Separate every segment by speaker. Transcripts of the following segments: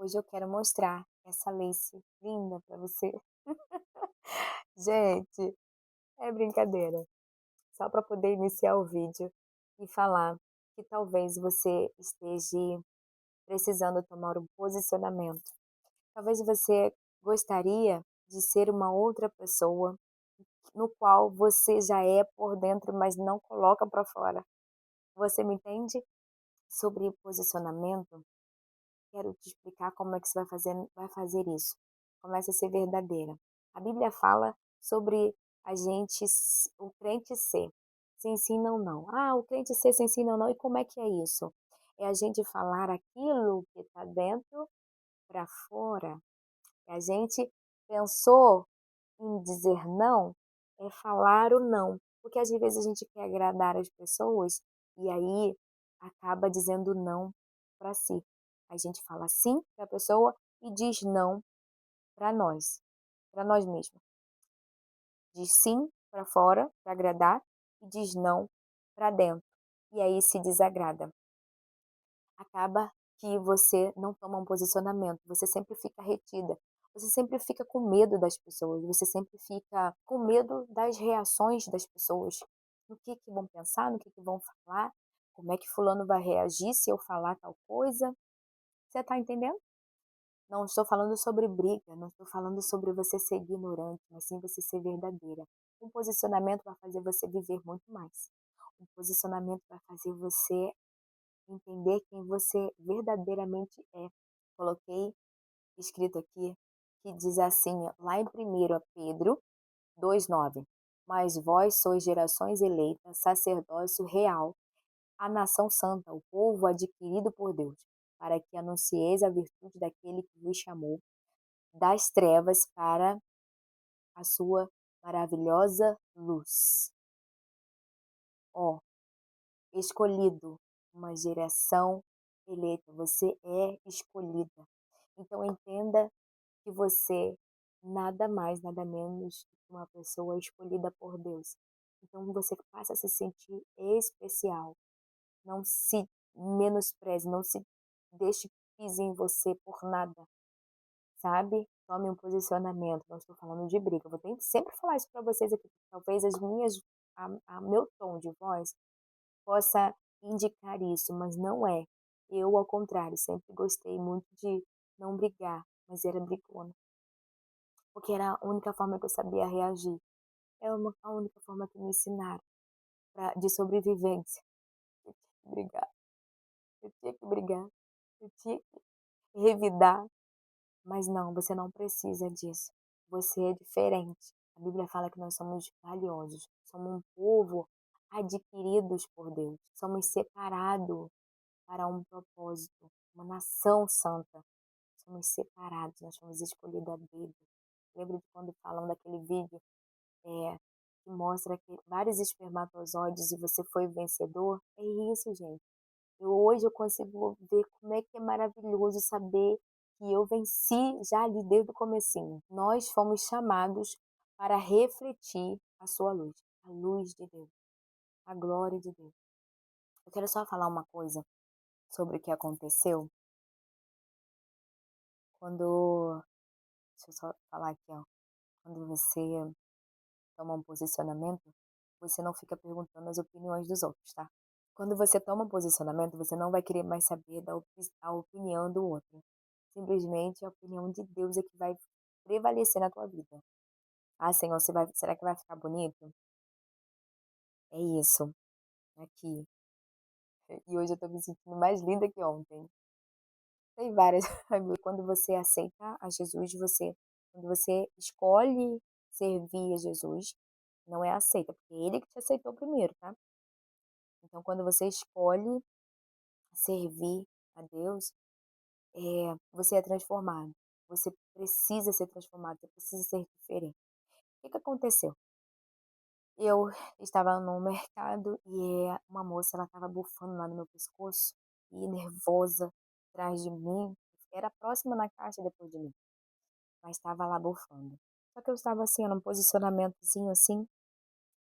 Speaker 1: Hoje eu quero mostrar essa lace linda para você. Gente, é brincadeira. Só para poder iniciar o vídeo e falar que talvez você esteja precisando tomar um posicionamento. Talvez você gostaria de ser uma outra pessoa, no qual você já é por dentro, mas não coloca para fora. Você me entende? Sobre posicionamento, quero te explicar como é que você vai fazer isso. Começa a ser verdadeira. A Bíblia fala sobre a gente, o crente ser, sem sim não não. Ah, o crente ser sem sim não não. E como é que é isso? É a gente falar aquilo que está dentro para fora. A gente pensou em dizer não, é falar o não. Porque às vezes a gente quer agradar as pessoas e aí acaba dizendo não para si. A gente fala sim para a pessoa e diz não para nós mesmos. Diz sim para fora, para agradar, e diz não para dentro. E aí se desagrada. Acaba que você não toma um posicionamento, você sempre fica retida, você sempre fica com medo das pessoas, você sempre fica com medo das reações das pessoas. No que vão pensar, no que vão falar, como é que fulano vai reagir se eu falar tal coisa. Você está entendendo? Não estou falando sobre briga, não estou falando sobre você ser ignorante, mas sim você ser verdadeira. Um posicionamento vai fazer você viver muito mais. Um posicionamento vai fazer você entender quem você verdadeiramente é. Coloquei escrito aqui que diz assim, lá em 1 Pedro 2,9: Mas vós sois gerações eleitas, sacerdócio real, a nação santa, o povo adquirido por Deus, para que anuncieis a virtude daquele que vos chamou das trevas para a sua maravilhosa luz. Ó, escolhido, uma geração eleita, você é escolhida. Então entenda que você nada mais, nada menos que uma pessoa escolhida por Deus. Então você passa a se sentir especial. Não se menospreze, não se deixe que pise em você por nada, sabe? Tome um posicionamento. Não estou falando de briga. Eu vou ter que sempre falar isso para vocês aqui. Talvez meu tom de voz possa indicar isso, mas não é. Eu, ao contrário, sempre gostei muito de não brigar, mas era brigona, porque era a única forma que eu sabia reagir. A única forma que me ensinaram de sobrevivência. Eu tinha que brigar, eu tinha que brigar, eu tinha que revidar. Mas não, você não precisa disso. Você é diferente. A Bíblia fala que nós somos valiosos, somos um povo adquiridos por Deus, somos separados para um propósito, uma nação santa. Somos separados, nós somos escolhidos a dedo. Lembra de quando falam daquele vídeo que mostra que vários espermatozoides e você foi vencedor? É isso, gente. Hoje eu consigo ver como é que é maravilhoso saber que eu venci já ali desde o comecinho. Nós fomos chamados para refletir a sua luz, a luz de Deus, a glória de Deus. Eu quero só falar uma coisa sobre o que aconteceu quando, deixa eu só falar aqui, ó, quando você toma um posicionamento, você não fica perguntando as opiniões dos outros, tá? Quando você toma um posicionamento, você não vai querer mais saber a opinião do outro. Simplesmente a opinião de Deus é que vai prevalecer na tua vida. Ah, Senhor, será que vai ficar bonito? É isso, aqui. E hoje eu tô me sentindo mais linda que ontem. Tem várias. Quando você aceita a Jesus, quando você escolhe servir a Jesus, não é aceita, porque é ele que te aceitou primeiro, tá? Então, quando você escolhe servir a Deus, você é transformado. Você precisa ser transformado, você precisa ser diferente. O que aconteceu? Eu estava no mercado e uma moça, ela estava bufando lá no meu pescoço e nervosa atrás de mim. Era próxima na caixa depois de mim, mas estava lá bufando. Só que eu estava assim, num posicionamentozinho assim,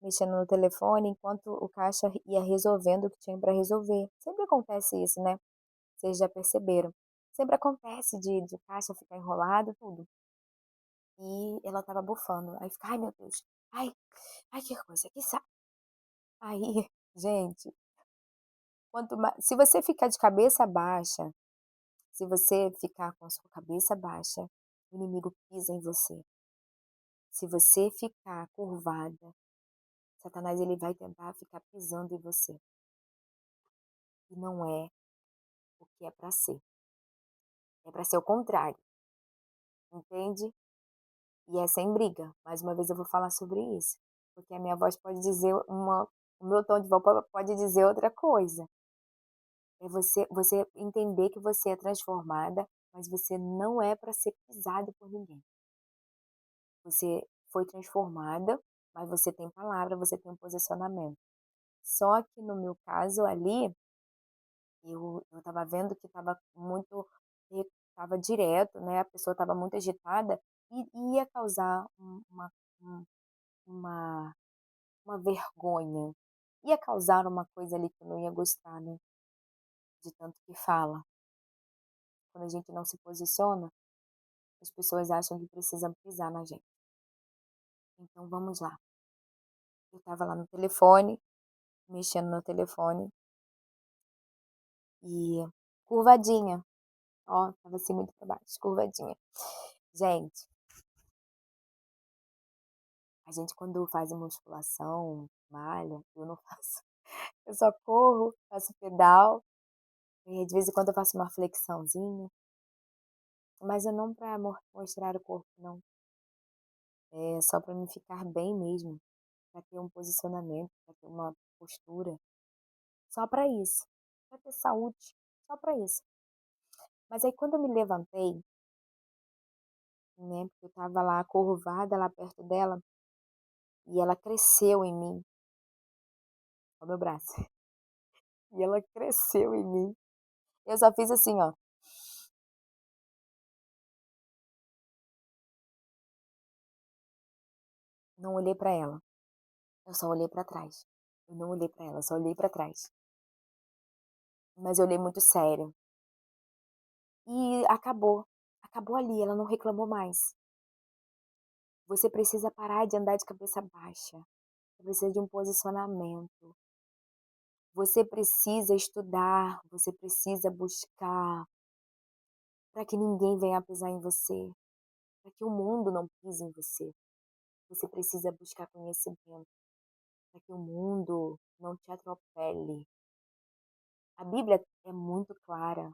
Speaker 1: mexendo no telefone, enquanto o caixa ia resolvendo o que tinha para resolver. Sempre acontece isso, né? Vocês já perceberam. sempre acontece de o caixa ficar enrolado, tudo. E ela estava bufando, aí fica: "Ai meu Deus, ai, ai que coisa, que saco". Aí, gente, quanto mais se você ficar de cabeça baixa, se você ficar com a sua cabeça baixa, o inimigo pisa em você. Se você ficar curvada, Satanás ele vai tentar ficar pisando em você, e não é o que é para ser o contrário, entende? E é sem briga, mais uma vez eu vou falar sobre isso, porque a minha voz pode dizer o meu tom de voz pode dizer outra coisa. É você entender que você é transformada, mas você não é para ser pisado por ninguém. Você foi transformada, mas você tem palavra, você tem um posicionamento. Só que no meu caso ali, eu estava vendo que estava muito estava direto, né, a pessoa estava muito agitada e ia causar um uma uma vergonha, ia causar uma coisa ali que eu não ia gostar, né, de tanto que fala. Quando a gente não se posiciona, as pessoas acham que precisam pisar na gente. Então vamos lá. Eu estava lá no telefone, mexendo no telefone e curvadinha, ó, estava assim muito para baixo, curvadinha. Gente, a gente quando faz musculação, malha, eu não faço. Eu só corro, faço pedal, e de vez em quando eu faço uma flexãozinha, mas é não para mostrar o corpo não, é só para me ficar bem mesmo, para ter um posicionamento, para ter uma postura. Só para isso, para ter saúde, só para isso. Mas aí quando eu me levantei, né, porque eu estava lá curvada lá perto dela, e ela cresceu em mim, o meu braço, e ela cresceu em mim. Eu só fiz assim, ó, não olhei para ela, eu só olhei para trás. Eu não olhei para ela, eu só olhei para trás. Mas eu olhei muito sério. E acabou ali, ela não reclamou mais. Você precisa parar de andar de cabeça baixa. Você precisa de um posicionamento. Você precisa estudar, você precisa buscar, para que ninguém venha pisar em você, para que o mundo não pise em você. Você precisa buscar conhecimento, para que o mundo não te atropele. A Bíblia é muito clara.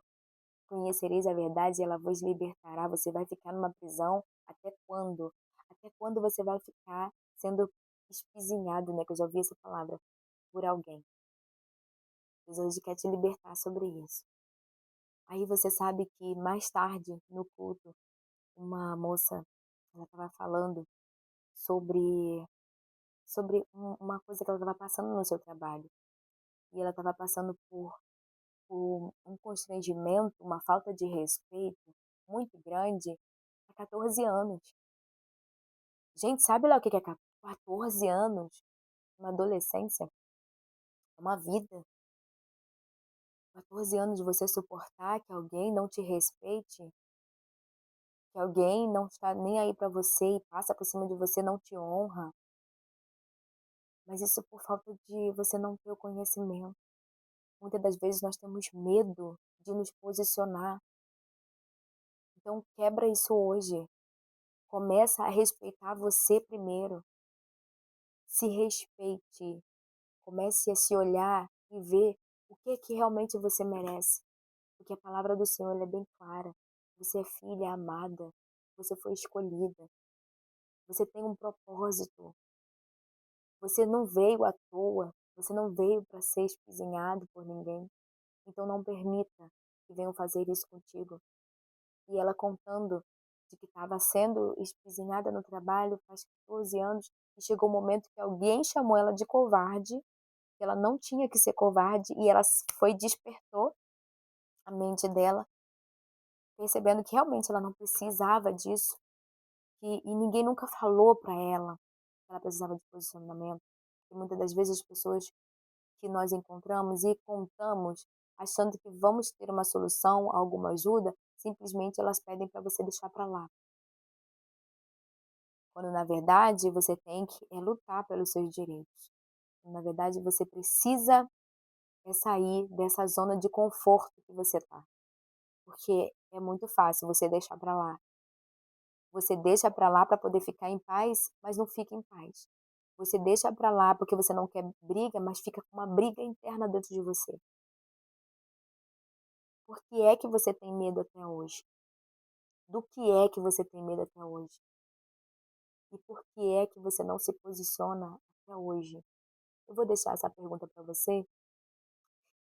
Speaker 1: Conhecereis a verdade e ela vos libertará. Você vai ficar numa prisão até quando? Até quando você vai ficar sendo espizinhado, né? Que eu já ouvi essa palavra, por alguém. Deus hoje quer te libertar sobre isso. Aí você sabe que mais tarde, no culto, uma moça, ela estava falando sobre, sobre uma coisa que ela estava passando no seu trabalho. E ela estava passando por um constrangimento, uma falta de respeito muito grande há 14 anos. Gente, sabe lá o que é 14 anos? Uma adolescência, é uma vida. 14 anos de você suportar que alguém não te respeite, que alguém não está nem aí para você e passa por cima de você, não te honra. Mas isso por falta de você não ter o conhecimento. Muitas das vezes nós temos medo de nos posicionar. Então quebra isso hoje. Começa a respeitar você primeiro. Se respeite. Comece a se olhar e ver o que é que realmente você merece. Porque a palavra do Senhor é bem clara. Você é filha amada. Você foi escolhida. Você tem um propósito. Você não veio à toa. Você não veio para ser espizinhado por ninguém. Então não permita que venham fazer isso contigo. E ela contando de que estava sendo espizinhada no trabalho faz 14 anos e chegou o um momento que alguém chamou ela de covarde, que ela não tinha que ser covarde e ela foi despertou a mente dela, percebendo que realmente ela não precisava disso e ninguém nunca falou para ela que ela precisava de posicionamento. E muitas das vezes as pessoas que nós encontramos e contamos achando que vamos ter uma solução, alguma ajuda, simplesmente elas pedem para você deixar para lá. Quando na verdade você tem que lutar pelos seus direitos. Na verdade você precisa sair dessa zona de conforto que você está, porque é muito fácil você deixar para lá. Você deixa para lá para poder ficar em paz, mas não fica em paz. Você deixa para lá porque você não quer briga, mas fica com uma briga interna dentro de você. Por que é que você tem medo até hoje? Do que é que você tem medo até hoje? E por que é que você não se posiciona até hoje? Eu vou deixar essa pergunta para você.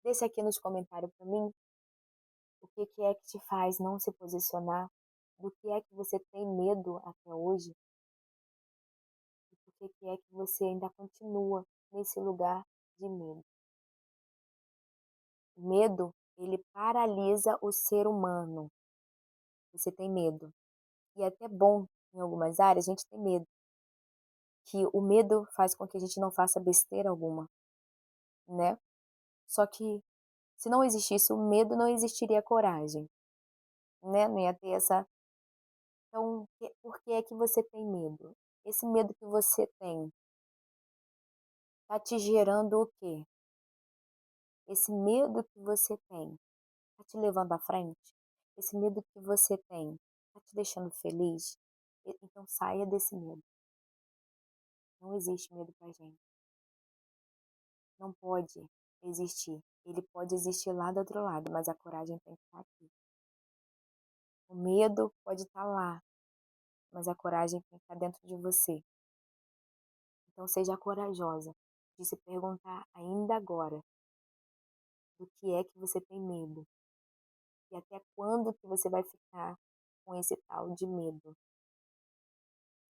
Speaker 1: Deixa aqui nos comentários para mim o que que é que te faz não se posicionar, do que é que você tem medo até hoje e por que é que você ainda continua nesse lugar de medo. Medo, ele paralisa o ser humano. Você tem medo. E é até bom, em algumas áreas, a gente ter medo. Que o medo faz com que a gente não faça besteira alguma, né? Só que se não existisse o medo, não existiria a coragem, né? Não ia ter essa. Então, por que é que você tem medo? Esse medo que você tem tá te gerando o quê? Esse medo que você tem tá te levando à frente? Esse medo que você tem tá te deixando feliz? Então saia desse medo. Não existe medo pra gente. Não pode existir. Ele pode existir lá do outro lado, mas a coragem tem que estar aqui. O medo pode estar lá, mas a coragem tem que estar dentro de você. Então seja corajosa de se perguntar ainda agora do que é que você tem medo e até quando que você vai ficar com esse tal de medo.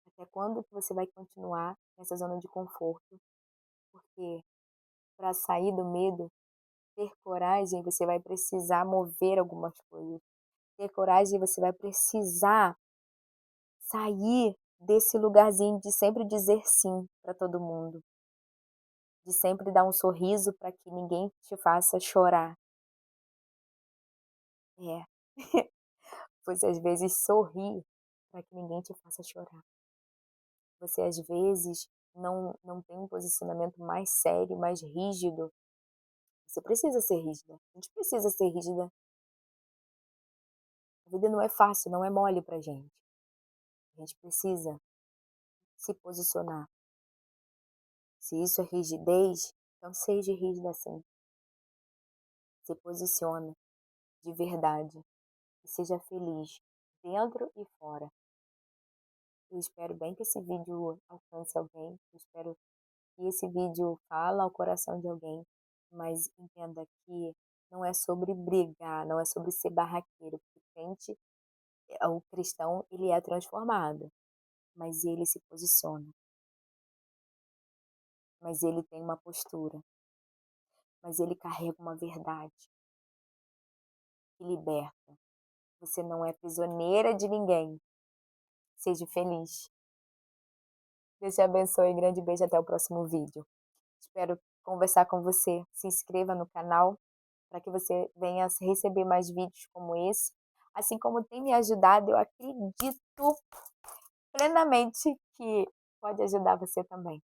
Speaker 1: Até quando que você vai continuar nessa zona de conforto, porque para sair do medo, ter coragem, você vai precisar mover algumas coisas. Ter coragem, você vai precisar sair desse lugarzinho de sempre dizer sim para todo mundo, de sempre dar um sorriso para que ninguém te faça chorar. É, você às vezes sorri para que ninguém te faça chorar. Você às vezes não tem um posicionamento mais sério, mais rígido. Você precisa ser rígida. A gente precisa ser rígida. A vida não é fácil, não é mole pra gente. A gente precisa se posicionar. Se isso é rigidez, então seja rígida assim. Se posicione de verdade e seja feliz, dentro e fora. Eu espero bem que esse vídeo alcance alguém. Eu espero que esse vídeo fale ao coração de alguém. Mas entenda que não é sobre brigar, não é sobre ser barraqueiro. Porque crente, o cristão, ele é transformado, mas ele se posiciona, mas ele tem uma postura, mas ele carrega uma verdade que liberta. Você não é prisioneira de ninguém. Seja feliz. Deus te abençoe. Grande beijo. Até o próximo vídeo. Espero conversar com você. Se inscreva no canal para que você venha receber mais vídeos como esse. Assim como tem me ajudado, eu acredito plenamente que pode ajudar você também.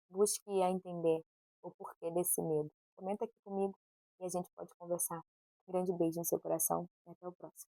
Speaker 1: Busque a entender o porquê desse medo. Comenta aqui comigo e a gente pode conversar. Grande beijo no seu coração e até o próximo.